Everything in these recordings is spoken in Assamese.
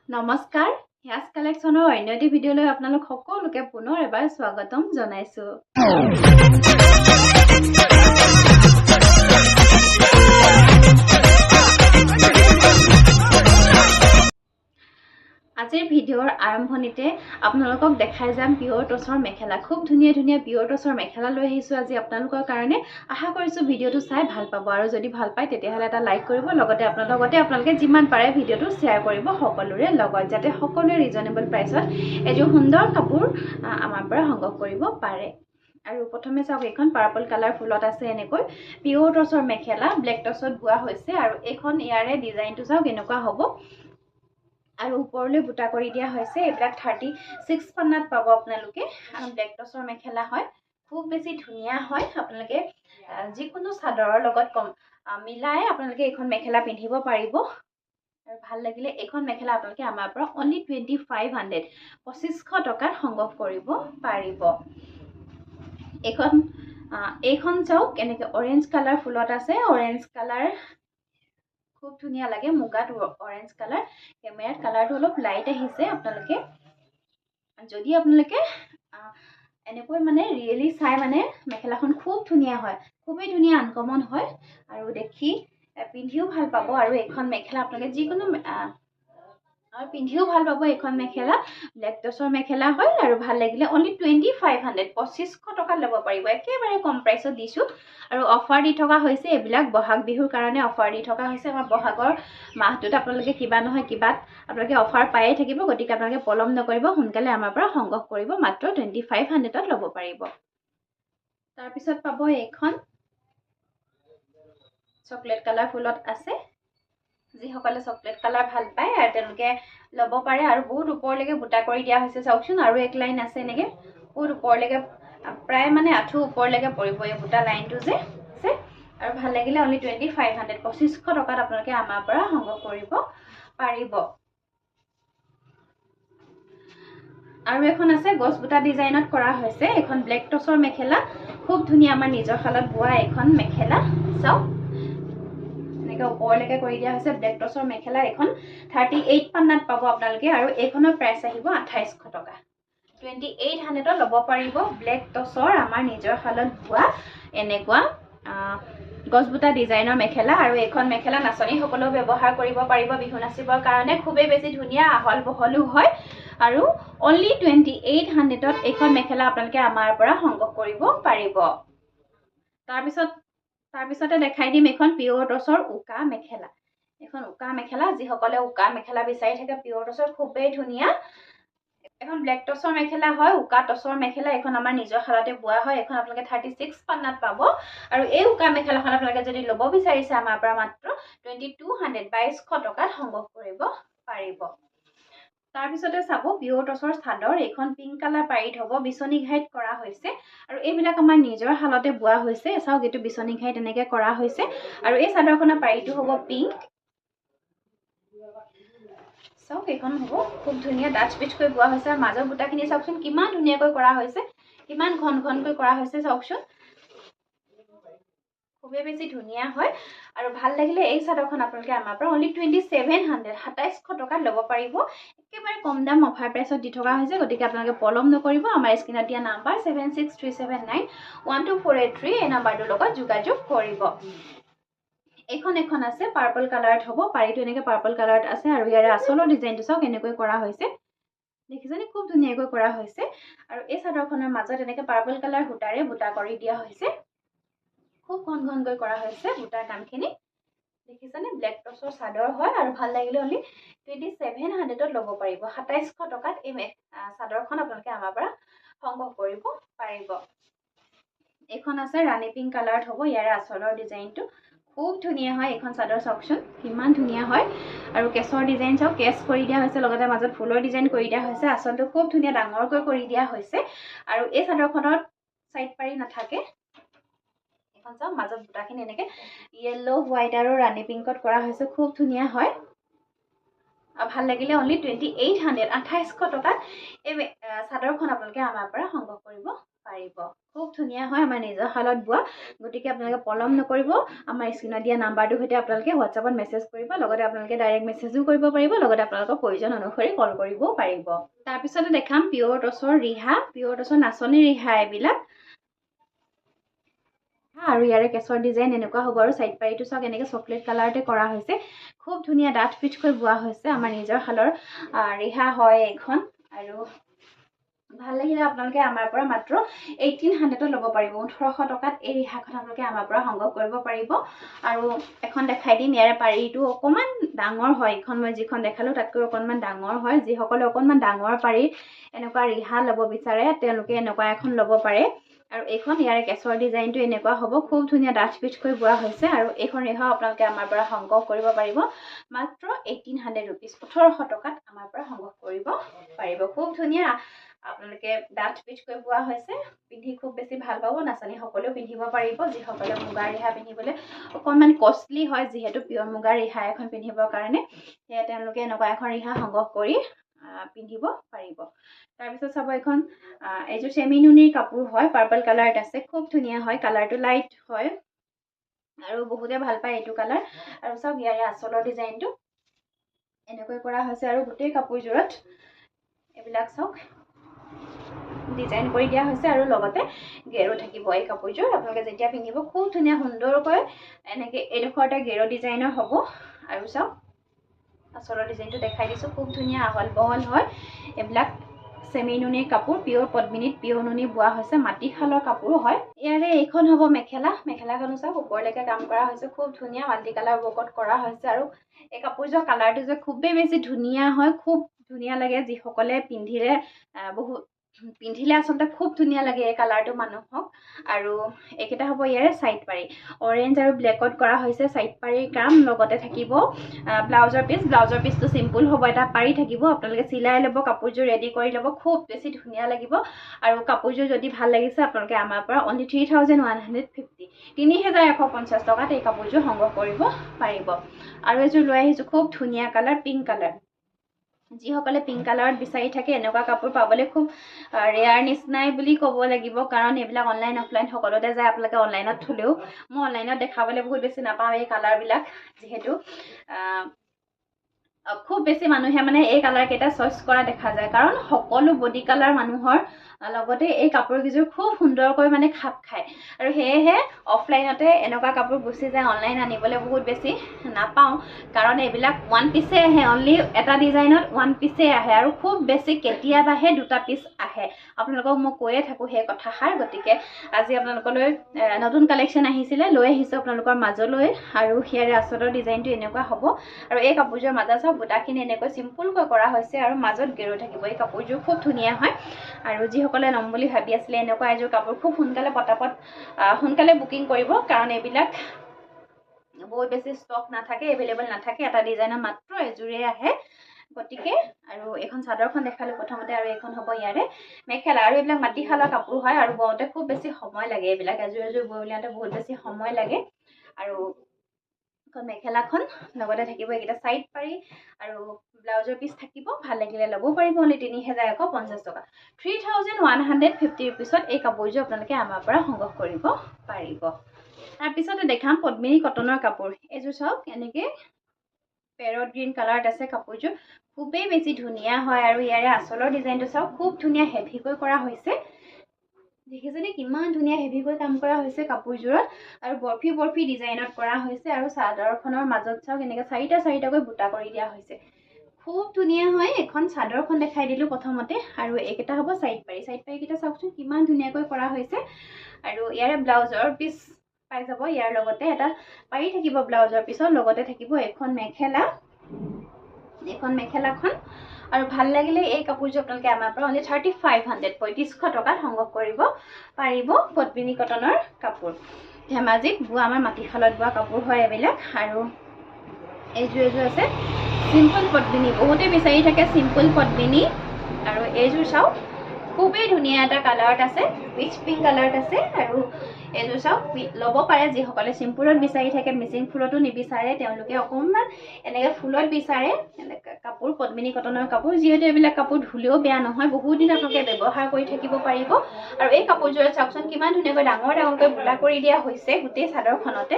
নমস্কাৰ হেয়াজ কালেকশ্যনৰ অন্য এটি ভিডিঅ'লৈ আপোনালোক সকলোকে পুনৰ এবাৰ স্বাগতম জনাইছো। আজিৰ ভিডিঅ'ৰ আৰম্ভণিতে আপোনালোকক দেখাই যাম পিয়ৰ টচৰ মেখেলা। খুব ধুনীয়া ধুনীয়া পিয়ৰ টচৰ মেখেলা লৈ আহিছো আজি আপোনালোকৰ কাৰণে। আশা কৰিছো ভিডিঅ'টো চাই ভাল পাব আৰু যদি ভাল পায় তেতিয়াহ'লে এটা লাইক কৰিব, লগতে আপোনালোকে যিমান পাৰে ভিডিঅ'টো শ্বেয়াৰ কৰিব সকলোৰে লগত, যাতে সকলোৱে ৰিজনেবল প্ৰাইচত এযোৰ সুন্দৰ কাপোৰ আমাৰ পৰা সংগ্ৰহ কৰিব পাৰে। আৰু প্ৰথমে চাওক, এইখন পাৰ্পল কালাৰ ফুলত আছে এনেকৈ পিয়ৰ টচৰ মেখেলা, ব্লেক টচত বোৱা হৈছে আৰু এইখন ইয়াৰে ডিজাইনটো চাওক এনেকুৱা হ'ব আৰু ওপৰলৈ বুটা কৰি দিয়া হৈছে। এইবিলাক 36 পান্নাত পাব আপোনালোকে। ব্লেক টচৰ মেখেলা হয়, খুব বেছি ধুনীয়া হয়। আপোনালোকে যিকোনো চাদৰৰ লগত মিলাই আপোনালোকে এইখন মেখেলা পিন্ধিব পাৰিব। আৰু ভাল লাগিলে এইখন মেখেলা আপোনালোকে আমাৰ পৰা অনলি 2500 2500 টকাত সংগ্ৰহ কৰিব পাৰিব। এইখন চাওক এনেকৈ অৰেঞ্জ কালাৰ ফুলত আছে, অৰেঞ্জ কালাৰ খুব ধুনীয়া লাগে। মুগাত অৰেঞ্জ কালাৰ, কেমেৰাত কালাৰটো অলপ লাইট আহিছে। যদি আপোনালোকে এনেকৈ ৰিয়েলি চাই মেখেলাখন খুব ধুনীয়া হয়, খুবেই ধুনীয়া আনকমন হয় আৰু দেখি পিন্ধিও ভাল পাব। আৰু এইখন মেখেলা আপোনালোকে যিকোনো পিন্ধিও ভাল পাব। এইখন মেখেলা ব্লেক টচৰ মেখেলা হয় আৰু ভাল লাগিলে অনলি 2500 2500 টকাত ল'ব পাৰিব। একেবাৰে কম প্ৰাইচত দিছোঁ আৰু অফাৰ দি থকা হৈছে। এইবিলাক বহাগ বিহুৰ কাৰণে অফাৰ দি থকা হৈছে। আমাৰ বহাগৰ মাহটোত আপোনালোকে কিবা নহয় কিবাত আপোনালোকে অফাৰ পায়ে থাকিব। গতিকে আপোনালোকে পলম নকৰিব, সোনকালে আমাৰ পৰা সংগ্ৰহ কৰিব। মাত্ৰ 2500ত ল'ব পাৰিব। তাৰপিছত পাব এইখন চকলেট কালাৰ ফুলত আছে। যিসকলে চকলেট কালাৰ ভাল পায় আৰু তেওঁলোকে ল'ব পাৰে। আৰু বহুত ওপৰলৈকে বুটা কৰি দিয়া হৈছে চাওকচোন। আৰু এক লাইন আছে এনেকৈ বহুত ওপৰলৈকে, প্ৰায় আঁঠু ওপৰলৈকে পৰিব এই বুটা লাইনটো যে আছে। আৰু ভাল লাগিলে অনলি 2500 2500 টকাত আপোনালোকে আমাৰ পৰা সংগ্ৰহ কৰিব পাৰিব। আৰু এখন আছে গছ বুটা ডিজাইনত কৰা হৈছে। এখন ব্লেক টচৰ মেখেলা, খুব ধুনীয়া আমাৰ নিজৰ শালত বোৱা এখন মেখেলা। চাওক এনেকৈ ওপৰলৈকে কৰি দিয়া হৈছে ব্লেক টচৰ মেখেলা। এখন 38 পান্নাত পাব আপোনালোকে আৰু এইখনৰ প্ৰাইচ আহিব 2800 টকা। 2800ত ল'ব পাৰিব ব্লেক টচৰ আমাৰ নিজৰ শালত বোৱা এনেকুৱা গছবুটা ডিজাইনৰ মেখেলা। আৰু এইখন মেখেলা নাচনীসকলেও ব্যৱহাৰ কৰিব পাৰিব বিহু নাচিবৰ কাৰণে। খুবেই বেছি ধুনীয়া, আহল বহলো হয় আৰু অনলি 2800ত এইখন মেখেলা আপোনালোকে আমাৰ পৰা সংগ্ৰহ কৰিব পাৰিব। তাৰপিছতে দেখাই দিম এইখন পিয়ৰ টচৰ উকা মেখেলা। এইখন উকা মেখেলা, যিসকলে উকা মেখেলা বিচাৰি থাকে পিয়ৰ টচৰ, খুবেই ধুনীয়া। এখন ব্লেক টচৰ মেখেলা হয়, উকা টচৰ মেখেলা। এইখন আমাৰ নিজৰ শালতে বোৱা হয়। এইখন আপোনালোকে 36 পান্নাত পাব। আৰু এই উকা মেখেলাখন আপোনালোকে যদি ল'ব বিচাৰিছে আমাৰ পৰা মাত্ৰ 2200 2200 টকাত সংগ্ৰহ কৰিব পাৰিব। তাৰপিছতে চাব পিয়ৰ টচৰ চাদৰ। এইখন পিংক কালাৰ পাৰিত হ'ব, বিচনী ঘাইত কৰা হৈছে আৰু এইবিলাক আমাৰ নিজৰ শালতে বোৱা হৈছে। চাওক এইটো বিচনী ঘাইত এনেকৈ কৰা হৈছে আৰু এই চাদৰখনৰ পাৰিটো হ'ব পিংক। চাওক এইখন হ'ব খুব ধুনীয়া ডাঠ পিঠকৈ বোৱা হৈছে আৰু মাজৰ বুটাখিনি চাওকচোন কিমান ধুনীয়াকৈ কৰা হৈছে, কিমান ঘন ঘনকৈ কৰা হৈছে চাওকচোন। খুবেই বেছি ধুনীয়া হয় আৰু ভাল লাগিলে এই চাদৰখন আপোনালোকে আমাৰ পৰা অনলি 2700 2700 টকাত ল'ব পাৰিব। একেবাৰে কম দাম অফাৰ প্ৰাইচত দি থকা হৈছে। গতিকে আপোনালোকে পলম নকৰিব। আমাৰ স্ক্ৰীনত দিয়া নাম্বাৰ 7637912483 এই নাম্বাৰটোৰ লগত যোগাযোগ কৰিব। এখন আছে পাৰ্পল কালাৰত হ'ব, পাৰিটো এনেকৈ পাৰ্পল কালাৰত আছে আৰু ইয়াৰে আচলৰ ডিজাইনটো চাওক এনেকৈ কৰা হৈছে। দেখিছেনে, খুব ধুনীয়াকৈ কৰা হৈছে। আৰু এই চাদৰখনৰ মাজত এনেকৈ পাৰ্পল কালাৰ সূতাৰে বুটা কৰি দিয়া হৈছে। খুব ঘন ঘনকৈ কৰা হৈছে বুটাৰ কামখিনি। দেখিছেনে, ব্লেক টচৰ চাদৰ হয় আৰু ভাল লাগিলে অনলি 2700ত ল'ব পাৰিব। 2700 টকাত এই চাদৰখন আপোনালোকে আমাৰ পৰা সংগ্ৰহ কৰিব পাৰিব। এইখন আছে ৰাণী পিংক কালাৰত হ'ব, ইয়াৰে আচলৰ ডিজাইনটো খুব ধুনীয়া হয়। এইখন চাদৰ চাওকচোন কিমান ধুনীয়া হয় আৰু কেছৰ ডিজাইন চাওক, কেছ কৰি দিয়া হৈছে, লগতে মাজত ফুলৰ ডিজাইন কৰি দিয়া হৈছে। আচলটো খুব ধুনীয়া ডাঙৰকৈ কৰি দিয়া হৈছে আৰু এই চাদৰখনত চাইড পাৰি নাথাকে। এখন চাওক মাজত বুটাখিনি এনেকৈ য়েল্লো, হোৱাইট আৰু ৰাণী পিংকত কৰা হৈছে, খুব ধুনীয়া হয়। ভাল লাগিলে অনলি 2800 2800 টকাত এই চাদৰখন আপোনালোকে আমাৰ পৰা সংগ্ৰহ কৰিব পাৰিব খুব ধুনীয়া হয় আমাৰ নিজৰ শালত বোৱা গতিকে আপোনালোকে পলম নকৰিব আমাৰ স্ক্ৰীনত দিয়া নাম্বাৰটোৰ সৈতে আপোনালোকে হোৱাটছআপত মেছেজ কৰিব লগতে আপোনালোকে ডাইৰেক্ট মেছেজো কৰিব পাৰিব লগতে আপোনালোকৰ প্ৰয়োজন অনুসৰি কল কৰিবও পাৰিব তাৰপিছতে দেখাম পিয়ৰ টচৰ ৰিহা পিয়ৰ টচৰ নাচনী ৰিহা এইবিলাক আৰু ইয়াৰে কেছৰ ডিজাইন এনেকুৱা হ'ব আৰু সাইড পাৰিটো চাওক এনেকৈ চকলেট কালাৰতে কৰা হৈছে খুব ধুনীয়া ডাঠ পিঠকৈ বোৱা হৈছে আমাৰ নিজৰ শালৰ ৰিহা হয় এখন আৰু ভাল লাগিলে আপোনালোকে আমাৰ পৰা মাত্ৰ 1800ত ল'ব পাৰিব 1800 টকাত এই ৰিহাখন আপোনালোকে আমাৰ পৰা সংগ্ৰহ কৰিব পাৰিব আৰু এখন দেখাই দিম ইয়াৰে পাৰিটো অকমান ডাঙৰ হয় এখন মই যিখন দেখালো তাতকৈ অকনমান ডাঙৰ হয় যিসকলে অকনমান ডাঙৰ পাৰি এনেকুৱা ৰিহা ল'ব বিচাৰে তেওঁলোকে এনেকুৱা এখন ল'ব পাৰে আৰু এইখন ইয়াৰে কেছৰ ডিজাইনটো এনেকুৱা হ'ব খুব ধুনীয়া ডাঠ পিঠকৈ বোৱা হৈছে আৰু এইখন ৰিহা আপোনালোকে আমাৰ পৰা সংগ্ৰহ কৰিব পাৰিব মাত্ৰ 1800 rupees 1800 টকাত আমাৰ পৰা সংগ্ৰহ কৰিব পাৰিব খুব ধুনীয়া আপোনালোকে ডাঠ পিঠকৈ বোৱা হৈছে পিন্ধি খুব বেছি ভাল পাব নাচনী সকলেও পিন্ধিব পাৰিব যিসকলে মুগা ৰিহা পিন্ধিবলৈ অকণমান কষ্টলি হয় যিহেতু পিয়ৰ মুগা ৰিহা এখন পিন্ধিবৰ কাৰণে সেয়া তেওঁলোকে এনেকুৱা এখন ৰিহা সংগ্ৰহ কৰি পিন্ধিব পাৰিব তাৰপিছত চাব এখন এইযোৰ চেমিনুনিৰ কাপোৰ হয় পাৰ্পল কালাৰত আছে খুব ধুনীয়া হয় কালাৰটো লাইট হয় আৰু বহুতে ভাল পায় এইটো কালাৰ আৰু চাওক ইয়াৰে আঁচলৰ ডিজাইনটো এনেকৈ কৰা হৈছে আৰু গোটেই কাপোৰযোৰত এইবিলাক চাওক ডিজাইন কৰি দিয়া হৈছে আৰু লগতে গেৰো থাকিব এই কাপোৰযোৰ আপোনালোকে যেতিয়া পিন্ধিব খুব ধুনীয়া সুন্দৰকৈ এনেকৈ এডোখৰতে গেৰো ডিজাইনৰ হ'ব আৰু চাওক আঁচলৰ ডিজাইনটো দেখাই দিছোঁ খুব ধুনীয়া আহল বহল হয় এইবিলাক চেমিনুনিৰ কাপোৰ পিয়ৰ পদ্মিনীত পিয়ৰ নুনি বোৱা হৈছে মাটিশালৰ কাপোৰ হয় ইয়াৰে এইখন হ'ব মেখেলাখনো চাওক ওপৰলৈকে কাম কৰা হৈছে খুব ধুনীয়া মাল্টি কালাৰ ৱৰ্কত কৰা হৈছে আৰু এই কাপোৰযোৰ কালাৰটো যে খুবেই বেছি ধুনীয়া হয় খুব ধুনীয়া লাগে যিসকলে পিন্ধিলে আচলতে খুব ধুনীয়া লাগে এই কালাৰটো মানুহক আৰু এইকেইটা হ'ব ইয়াৰে সাইড পাৰি অৰেঞ্জ আৰু ব্লেকত কৰা হৈছে সাইড পাৰিৰ কাম লগতে থাকিব ব্লাউজৰ পিচটো সিম্পল হ'ব এটা পাৰি থাকিব আপোনালোকে চিলাই ল'ব কাপোৰযোৰ ৰেডি কৰি ল'ব খুব বেছি ধুনীয়া লাগিব আৰু কাপোৰযোৰ যদি ভাল লাগিছে আপোনালোকে আমাৰ পৰা অনলি 3150 3150 টকাত এই কাপোৰযোৰ সংগ্ৰহ কৰিব পাৰিব আৰু এযোৰ লৈ আহিছোঁ খুব ধুনীয়া কালাৰ পিংক কালাৰ যিসকলে পিংক কালাৰত বিচাৰি থাকে এনেকুৱা কাপোৰ পাবলৈ খুব ৰেয়াৰ নিচিনাই বুলি ক'ব লাগিব কাৰণ এইবিলাক অনলাইন অফলাইন সকলোতে যায় আপোনালোকে অনলাইনত থ'লেও মই অনলাইনত দেখাবলৈ বহুত বেছি নাপাওঁ এই কালাৰবিলাক যিহেতু খুব বেছি মানুহে মানে এই কালাৰ কেইটা চইচ কৰা দেখা যায় কাৰণ সকলো বডি কালাৰ মানুহৰ লগতে এই কাপোৰকেইযোৰ খুব সুন্দৰকৈ মানে খাপ খায় আৰু সেয়েহে অফলাইনতে এনেকুৱা কাপোৰ গুচি যায় অনলাইন আনিবলৈ বহুত বেছি নাপাওঁ কাৰণ এইবিলাক ওৱান পিছে আহে অনলি এটা ডিজাইনত ওৱান পিছে আহে আৰু খুব বেছি কেতিয়াবাহে দুটা পিচ আহে আপোনালোকক মই কৈয়ে থাকোঁ সেই কথাষাৰ গতিকে আজি আপোনালোকলৈ নতুন কালেকশ্যন আহিছিলে লৈ আহিছোঁ আপোনালোকৰ মাজলৈ আৰু ইয়াৰে আচলৰ ডিজাইনটো এনেকুৱা হ'ব আৰু এই কাপোৰযোৰ মাজত চাওক বুটাখিনি এনেকৈ চিম্পুলকৈ কৰা হৈছে আৰু মাজত গেৰো থাকিব এই কাপোৰযোৰ খুব ধুনীয়া হয় আৰু যিসকলে ল'ম বুলি ভাবি আছিলে এনেকুৱা এযোৰ কাপোৰ খুব সোনকালে পটাপট সোনকালে বুকিং কৰিব কাৰণ এইবিলাক বহুত বেছি ষ্টক নাথাকে এভেইলেবল নাথাকে এটা ডিজাইনৰ মাত্ৰ এযোৰে আহে গতিকে আৰু এখন চাদৰখন দেখালোঁ প্ৰথমতে আৰু এখন হ'ব ইয়াৰে মেখেলা আৰু এইবিলাক মাটিশালৰ কাপোৰ হয় আৰু বওঁতে খুব বেছি সময় লাগে এইবিলাক এযোৰ বৈ উলিয়াওঁতে বহুত বেছি সময় লাগে আৰু মেখেলাখন লগতে থাকিব এইকেইটা সাইড পাৰি আৰু ব্লাউজৰ পিচ থাকিব ভাল লাগিলে ল'ব পাৰিব অনলি 3150 টকা 3150 rupeesত এই কাপোৰযোৰ আপোনালোকে আমাৰ পৰা সংগ্ৰহ কৰিব পাৰিব তাৰপিছতে দেখাম পদ্মিনী কটনৰ কাপোৰ এইযোৰ চাওক এনেকৈ পেৰট গ্ৰীণ কালাৰত আছে কাপোৰযোৰ খুবেই বেছি ধুনীয়া হয় আৰু ইয়াৰে আচলৰ ডিজাইনটো চাওক খুব ধুনীয়া হেভিকৈ কৰা হৈছে দেখিছেনে কিমান ধুনীয়া হেভিকৈ কাম কৰা হৈছে কাপোৰযোৰত আৰু বৰফি ডিজাইনত কৰা হৈছে আৰু চাদৰখনৰ মাজত চাওক এনেকৈ চাৰিটাকৈ বুটা কৰি দিয়া হৈছে খুব ধুনীয়া হয় এখন চাদৰখন দেখাই দিলোঁ প্ৰথমতে আৰু এইকেইটা হ'ব সাইড পাৰিকেইটা চাওকচোন কিমান ধুনীয়াকৈ কৰা হৈছে আৰু ইয়াৰে ব্লাউজৰ পিচ পাই যাব ইয়াৰ লগতে এটা পাৰি থাকিব ব্লাউজৰ পিছত লগতে থাকিব এখন মেখেলাখন আৰু ভাল লাগিলে এই কাপোৰযোৰ আপোনালোকে আমাৰ পৰা অনলি 3500 টকাত সংগ্ৰহ কৰিব পাৰিব পদ্মিনী কটনৰ কাপোৰ ধেমাজিত বোৱা আমাৰ মাটিশালত বোৱা কাপোৰ হয় এইবিলাক আৰু এইযোৰ আছে সিম্পল পদ্মিনী বহুতে বিচাৰি থাকে সিম্পল পদ্মিনী আৰু এইযোৰ চাওক খুবেই ধুনীয়া এটা কালাৰত আছে পিচ পিংক কালাৰত আছে আৰু এইটো চাওক ল'ব পাৰে যিসকলে চিম্পুলত বিচাৰি থাকে, মিচিং ফুলতো নিবিচাৰে, তেওঁলোকে অকণমান এনেকৈ ফুলত বিচাৰে এনেকৈ কাপোৰ, পদ্মিনী কটনৰ কাপোৰ, যিহেতু এইবিলাক কাপোৰ ধুলেও বেয়া নহয়, বহুত দিন আপোনালোকে ব্যৱহাৰ কৰি থাকিব পাৰিব। আৰু এই কাপোৰযোৰত চাওকচোন কিমান ধুনীয়াকৈ ডাঙৰ ডাঙৰকৈ বুটা কৰি দিয়া হৈছে গোটেই চাদৰখনতে।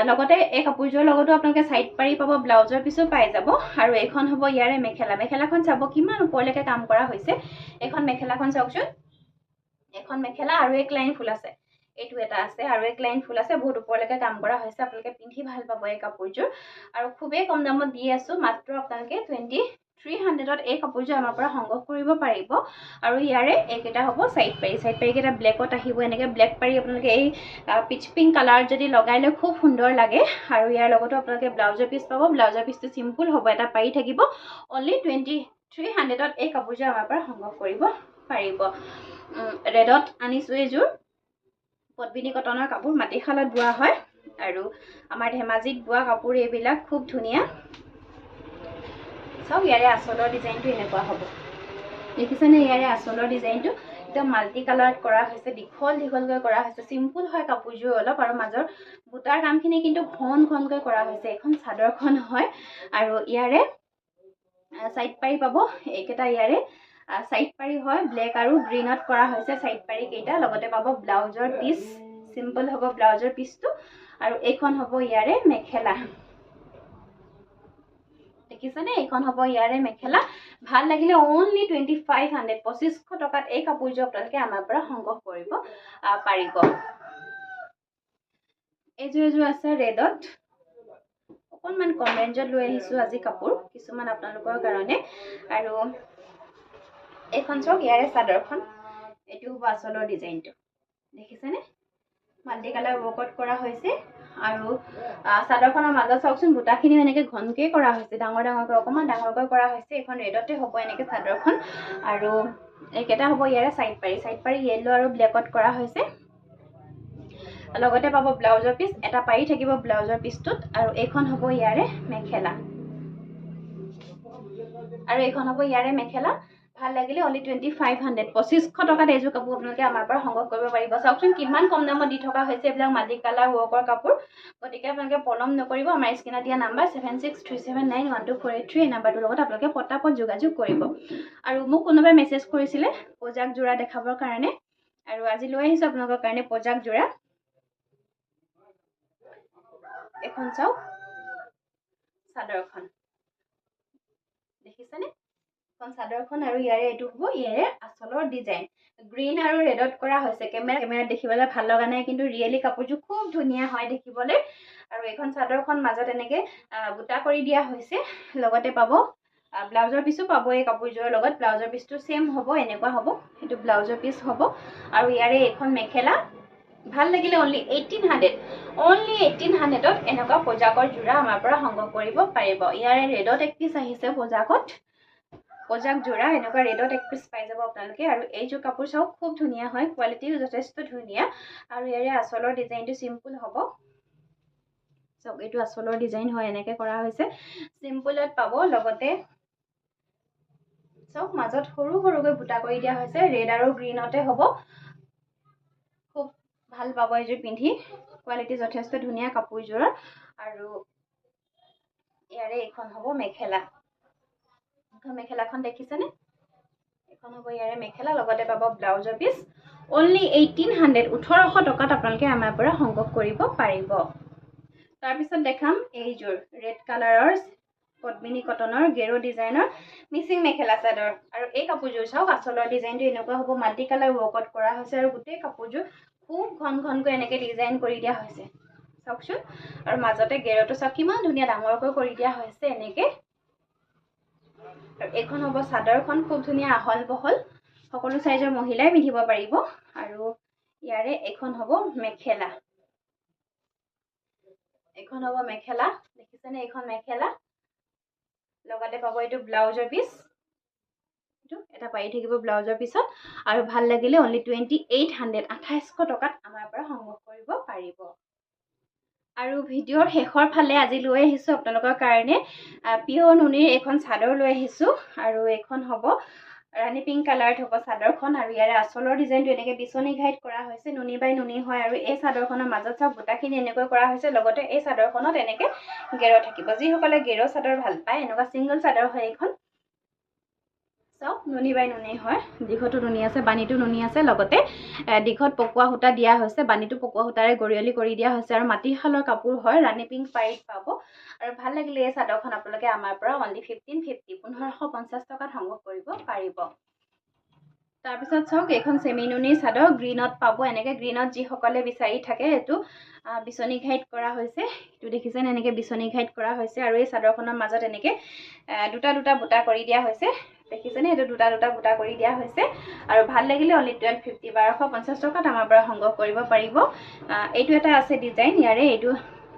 লগতে এই কাপোৰযোৰৰ লগতো আপোনালোকে ছাইড পাৰি পাব, ব্লাউজৰ পিছো পাই যাব। আৰু এইখন হ'ব ইয়াৰে মেখেলা। মেখেলাখন চাব কিমান ওপৰলৈকে কাম কৰা হৈছে। এইখন মেখেলাখন চাওকচোন, এখন মেখেলা আৰু এক লাইন ফুল আছে, এইটো এটা আছে আৰু এক লাইন ফুল আছে, বহুত ওপৰলৈকে কাম কৰা হৈছে। আপোনালোকে পিন্ধি ভাল পাব এই কাপোৰযোৰ। আৰু খুবেই কম দামত দি আছো, মাত্ৰ আপোনালোকে 2300ত এই কাপোৰযোৰ আমাৰ পৰা সংগ্ৰহ কৰিব পাৰিব। আৰু ইয়াৰে এইকেইটা হ'ব ছাইড পাৰি। ছাইড পাৰিকেইটা ব্লেকত আহিব, এনেকৈ ব্লেক পাৰি আপোনালোকে এই পিচ পিংক কালাৰ যদি লগাই লৈ খুব সুন্দৰ লাগে। আৰু ইয়াৰ লগতো আপোনালোকে ব্লাউজৰ পিচ পাব। ব্লাউজৰ পিচটো চিম্পুল হ'ব, এটা পাৰি থাকিব। অনলি 2300ত এই কাপোৰযোৰ আমাৰ পৰা সংগ্ৰহ কৰিব পাৰিব। ৰেডত আনিছোঁ এইযোৰ, পদ্মিনী কটনৰ কাপোৰ, মাটিশালত বোৱা হয় আৰু আমাৰ ধেমাজিত বোৱা কাপোৰ এইবিলাক, খুব ধুনীয়া। চাওক ইয়াৰে আঁচলৰ ডিজাইনটো এনেকুৱা হ'ব, দেখিছেনে? ইয়াৰে আঁচলৰ ডিজাইনটো একদম মাল্টি কালাৰত কৰা হৈছে, দীঘল দীঘলকৈ কৰা হৈছে। চিম্পুল হয় কাপোৰযোৰ অলপ, আৰু মাজৰ বুটাৰ কামখিনি কিন্তু ঘন ঘনকৈ কৰা হৈছে। এখন চাদৰখন হয় আৰু ইয়াৰে ছাইড পাৰি পাব, এইকেইটা ইয়াৰে ছাইড পাৰি হয়, ব্লেক আৰু গ্ৰীণত কৰা হৈছে ছাইড পাৰি কেইটা। লগতে পাব ব্লাউজৰ পিচ, চিম্পল হ'ব ব্লাউজৰ পিচটো। আৰু এইখন হ'ব ইয়াৰে মেখেলা, দেখিছেনে? এইখন হ'ব ইয়াৰে মেখেলা। ভাল লাগিলে অনলি 2500, 2500 টকাত এই কাপোৰযোৰ আপোনালোকে আমাৰ পৰা সংগ্ৰহ কৰিব পাৰিব। এইযোৰ আছে ৰেডত, অকণমান কম ৰেঞ্জত লৈ আহিছোঁ আজি কাপোৰ কিছুমান আপোনালোকৰ কাৰণে। আৰু এইখন চাওক ইয়াৰে চাদৰখন, এইটো হ'ব আঁচলৰ ডিজাইনটো, দেখিছেনে? মাল্টি কালাৰ ৱৰ্কত কৰা হৈছে। আৰু চাদৰখনৰ মাজত চাওকচোন বুটাখিনিও এনেকৈ ঘনকৈ কৰা হৈছে, ডাঙৰ ডাঙৰকৈ, অকণমান ডাঙৰকৈ কৰা হৈছে। এইখন ৰেডতে হ'ব এনেকৈ চাদৰখন। আৰু এইকেইটা হ'ব ইয়াৰে ছাইড পাৰি। ছাইড পাৰি য়েল্লো আৰু ব্লেকত কৰা হৈছে। লগতে পাব ব্লাউজৰ পিচ, এটা পাৰি থাকিব ব্লাউজৰ পিচটোত। আৰু এইখন হ'ব ইয়াৰে মেখেলা, আৰু এইখন হ'ব ইয়াৰে মেখেলা। ভাল লাগিলে অনলি 2500, 2500 টকাত এইযোৰ কাপোৰ আপোনালোকে আমাৰ পৰা সংগ্ৰহ কৰিব পাৰিব। চাওকচোন কিমান কম দামত দি থকা হৈছে এইবিলাক মাল্টি কালাৰ ৱৰ্কৰ কাপোৰ। গতিকে আপোনালোকে পলম নকৰিব, আমাৰ স্ক্ৰীণত দিয়া নাম্বাৰ 7637912483 এই নাম্বাৰটোৰ লগত আপোনালোকে পটাপট যোগাযোগ কৰিব। আৰু মোক কোনোবাই মেছেজ কৰিছিলে পজাক যোৰা দেখাবৰ কাৰণে, আৰু আজি লৈ আহিছোঁ আপোনালোকৰ কাৰণে পজাক যোৰা। এখন চাওক চাদৰখন, দেখিছেনে? এখন চাদৰখন আৰু ইয়াৰে এইটো হ'ব ইয়াৰে আঁচলৰ ডিজাইন। গ্ৰীণ আৰু ৰেডত কৰা হৈছে। কেমেৰাত দেখিবলৈ ভাল লগা নাই, কিন্তু ৰিয়েলি কাপোৰযোৰ খুব ধুনীয়া হয় দেখিবলৈ। আৰু এইখন চাদৰখন মাজত এনেকৈ বুটা কৰি দিয়া হৈছে। লগতে পাব ব্লাউজৰ পিচো পাব এই কাপোৰযোৰৰ লগত। ব্লাউজৰ পিচটো ছেম হ'ব, এনেকুৱা হ'ব, সেইটো ব্লাউজৰ পিচ হ'ব। আৰু ইয়াৰে এইখন মেখেলা। ভাল লাগিলে অনলি 1800, অনলি 1800ত এনেকুৱা পজাকৰ যোৰা আমাৰ পৰা সংগ্ৰহ কৰিব পাৰিব। ইয়াৰে ৰেডত এক পিচ আহিছে পজাকত, পজাক যোৰা এনেকুৱা ৰেডত এক পিচ পাই যাব আপোনালোকে। আৰু এইযোৰ কাপোৰ চাওক খুব ধুনীয়া হয়, কোৱালিটিও যথেষ্ট ধুনীয়া। আৰু ইয়াৰে আঁচলৰ ডিজাইনটো চিম্পুল হ'ব। চাওক এইটো আঁচলৰ ডিজাইন হয়, এনেকৈ কৰা হৈছে, চিম্পুলত পাব। লগতে চাওক মাজত সৰু সৰুকৈ বুটা কৰি দিয়া হৈছে, ৰেড আৰু গ্ৰীণতে হ'ব। খুব ভাল পাব এইযোৰ পিন্ধি, কোৱালিটি যথেষ্ট ধুনীয়া কাপোৰযোৰৰ। আৰু ইয়াৰে এইখন হ'ব মেখেলা। মেখেলাখন দেখিছেনে? এখন হ'ব ইয়াৰে মেখেলা। লগতে পাব ব্লাউজৰ পিচ। অনলি 1800, 1800 টকাত আপোনালোকে আমাৰ পৰা সংগ্ৰহ কৰিব পাৰিব। তাৰপিছত দেখাম এইযোৰ ৰেড কালাৰৰ পদ্মিনী কটনৰ গেৰো ডিজাইনৰ মিচিং মেখেলা চাদৰ। আৰু এই কাপোৰযোৰ চাওক আঁচলৰ ডিজাইনটো এনেকুৱা হ'ব, মাল্টি কালাৰ ৱৰ্কত কৰা হৈছে। আৰু গোটেই কাপোৰযোৰ খুব ঘন ঘনকৈ এনেকৈ ডিজাইন কৰি দিয়া হৈছে, চাওকচোন। আৰু মাজতে গেৰোটো চাওক কিমান ধুনীয়া ডাঙৰকৈ কৰি দিয়া হৈছে এনেকৈ। আৰু এইখন হ'ব চাদৰখন, খুব ধুনীয়া আহল বহল, সকলো চাইজৰ মহিলাই পিন্ধিব পাৰিব। আৰু ইয়াৰে এইখন হ'ব মেখেলা, এইখন হ'ব মেখেলা, দেখিছেনে? এইখন মেখেলা। লগতে পাব এইটো ব্লাউজৰ পিচ, এইটো এটা পাৰি থাকিব ব্লাউজৰ পিছত। আৰু ভাল লাগিলে অনলি 2800, 2800 টকাত আমাৰ পৰা সংগ্ৰহ কৰিব পাৰিব। আৰু ভিডিঅ'ৰ শেষৰ ফালে আজি লৈ আহিছোঁ আপোনালোকৰ কাৰণে পিয়ৰ নুনিৰ এইখন চাদৰ লৈ আহিছোঁ। আৰু এইখন হ'ব ৰাণী পিংক কালাৰত হ'ব চাদৰখন আৰু ইয়াৰে আঁচলৰ ডিজাইনটো এনেকৈ বিচনী ঘাইত কৰা হৈছে নুনি বাই নুনি হয় আৰু এই চাদৰখনৰ মাজত চাওক বুটাখিনি এনেকৈ কৰা হৈছে লগতে এই চাদৰখনত এনেকৈ গেৰ থাকিব যিসকলে গেৰ চাদৰ ভাল পায় এনেকুৱা ছিংগল চাদৰ হয় এইখন চাওক নুনি বাই নুনি হয় দীঘতো নুনি আছে বানীটো নুনি আছে লগতে দীঘত পকোৱা সূতা দিয়া হৈছে বানীটো পকোৱা সূতাৰে গৰিয়লি কৰি দিয়া হৈছে আৰু মাটিশালৰ কাপোৰ হয় ৰাণী পিংক পাৰীত পাব আৰু ভাল লাগিলে এই চাদৰখন আপোনালোকে আমাৰ পৰা অনলি 1550 টকাত সংগ্ৰহ কৰিব পাৰিব তাৰপিছত চাওক এইখন চেমি নুনি চাদৰ গ্ৰীণত পাব এনেকৈ গ্ৰীণত যিসকলে বিচাৰি থাকে এইটো বিচনী ঘাইত কৰা হৈছে এইটো দেখিছেনে এনেকৈ বিচনী ঘাইত কৰা হৈছে আৰু এই চাদৰখনৰ মাজত এনেকৈ দুটা দুটা বুটা কৰি দিয়া হৈছে দেখিছেনে এইটো দুটা দুটা বুটা কৰি দিয়া হৈছে আৰু ভাল লাগিলে অনলি 1250 1250 টকাত আমাৰ পৰা সংগ্ৰহ কৰিব পাৰিব এইটো এটা আছে ডিজাইন ইয়াৰে এইটো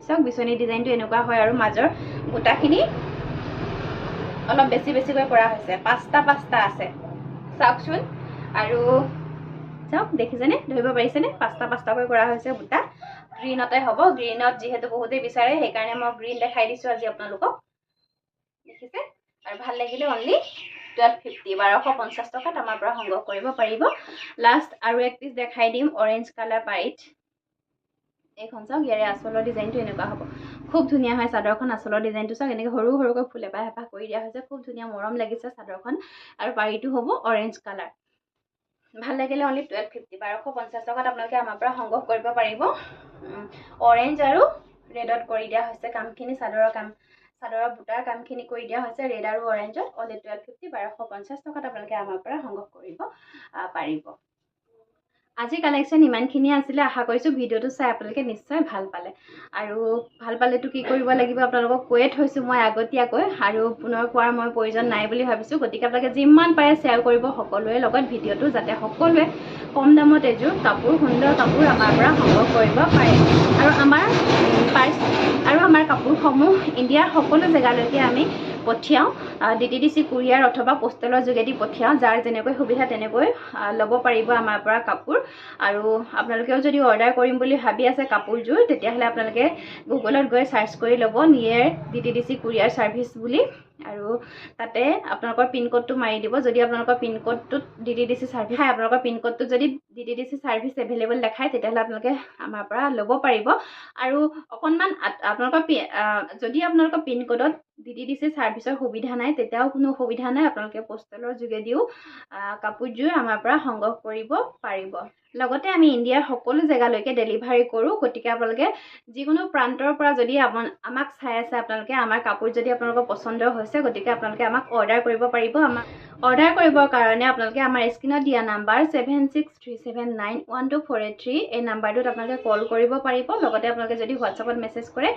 চাওক বিচনী ডিজাইনটো এনেকুৱা হয় আৰু মাজৰ বুটাখিনি অলপ বেছিকৈ কৰা হৈছে পাঁচটা আছে চাওকচোন আৰু চাওক দেখিছেনে ধৰিব পাৰিছেনে পাঁচটাকৈ কৰা হৈছে বুটা গ্ৰীণতে হ'ব গ্ৰীণত যিহেতু বহুতেই বিচাৰে সেইকাৰণে মই গ্ৰীণ দেখাই দিছোঁ আজি আপোনালোকক দেখিছে আৰু ভাল লাগিলে অনলি 1250 টকাত আমাৰ পৰা সংগ্ৰহ কৰিব পাৰিব লাষ্ট আৰু এক পিচ দেখাই দিম অৰেঞ্জ কালাৰ পাৰীত এইখন চাওক ইয়াৰে আঁচলৰ ডিজাইনটো এনেকুৱা হ'ব খুব ধুনীয়া হয় চাদৰখন আঁচলৰ ডিজাইনটো চাওক এনেকৈ সৰুকৈ ফুল এপাহ কৰি দিয়া হৈছে খুব ধুনীয়া মৰম লাগিছে চাদৰখন আৰু পাৰীটো হ'ব অৰেঞ্জ কালাৰ ভাল লাগিলে অনলি 1250 1250 টকাত আপোনালোকে আমাৰ পৰা সংগ্ৰহ কৰিব পাৰিব অৰেঞ্জ আৰু ৰেডত কৰি দিয়া হৈছে কামখিনি চাদৰৰ বুটাৰ কামখিনি কৰি দিয়া হৈছে ৰেড আৰু অৰেঞ্জত অনলি 1250 1250 টকাত আপোনালোকে আমাৰ পৰা সংগ্ৰহ কৰিব পাৰিব আজি কালেকশ্যন ইমানখিনি আছিলে আশা কৰিছোঁ ভিডিঅ'টো চাই আপোনালোকে নিশ্চয় ভাল পালে আৰু ভাল পালেতো কি কৰিব লাগিব আপোনালোকক কৈয়ে থৈছোঁ মই আগতীয়াকৈ আৰু পুনৰ কোৱাৰ মই প্ৰয়োজন নাই বুলি ভাবিছোঁ গতিকে আপোনালোকে যিমান পাৰে শ্বেয়াৰ কৰিব সকলোৰে লগত ভিডিঅ'টো যাতে সকলোৱে কম দামত এযোৰ কাপোৰ সুন্দৰ কাপোৰ আমাৰ পৰা সংগ্ৰহ কৰিব পাৰে আৰু আমাৰ কাপোৰসমূহ ইণ্ডিয়াৰ সকলো জেগালৈকে আমি পঠিয়াওঁ DTDC কুৰিয়াৰ অথবা পোষ্টেলৰ যোগেদি পঠিয়াওঁ যাৰ যেনেকৈ সুবিধা তেনেকৈ ল'ব পাৰিব আমাৰ পৰা কাপোৰ আৰু আপোনালোকেও যদি অৰ্ডাৰ কৰিম বুলি ভাবি আছে কাপোৰযোৰ তেতিয়াহ'লে আপোনালোকে গুগলত গৈ চাৰ্চ কৰি ল'ব নিয়েৰ DTDC কুৰিয়াৰ ছাৰ্ভিচ বুলি আৰু তাতে আপোনালোকৰ পিনক'ডটো মাৰি দিব যদি আপোনালোকৰ পিনক'ডটোত DTDC ছাৰ্ভিচ আপোনালোকৰ পিনক'ডটোত যদি DTDC ছাৰ্ভিচ এভেইলেবল দেখায় তেতিয়াহ'লে আপোনালোকে আমাৰ পৰা ল'ব পাৰিব আৰু অকণমান যদি আপোনালোকৰ পিনক'ডত DTDC ছাৰ্ভিচৰ সুবিধা নাই তেতিয়াও কোনো অসুবিধা নাই আপোনালোকে পোষ্টেলৰ যোগেদিও কাপোৰযোৰ আমাৰ পৰা সংগ্ৰহ কৰিব পাৰিব লগতে আমি ইণ্ডিয়াৰ সকলো জেগালৈকে ডেলিভাৰী কৰোঁ গতিকে আপোনালোকে যিকোনো প্ৰান্তৰ পৰা যদি আমাক চাই আছে আপোনালোকে আমাৰ কাপোৰ যদি আপোনালোকৰ পচন্দৰ হৈছে গতিকে আপোনালোকে আমাক অৰ্ডাৰ কৰিব পাৰিব অৰ্ডাৰ কৰিবৰ কাৰণে আপোনালোকে আমাৰ স্ক্ৰীনত দিয়া নাম্বাৰ 7637912483 এই নাম্বাৰটোত আপোনালোকে কল কৰিব পাৰিব লগতে আপোনালোকে যদি হোৱাটছআপত মেছেজ কৰে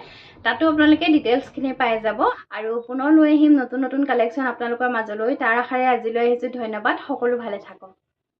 তাতো আপোনালোকে ডিটেইলছখিনি পাই যাব আৰু পুনৰ লৈ আহিম নতুন কালেকশ্যন আপোনালোকৰ মাজলৈ তাৰ আশাৰে আজিলৈ আহিছোঁ ধন্যবাদ সকলো ভালে থাকক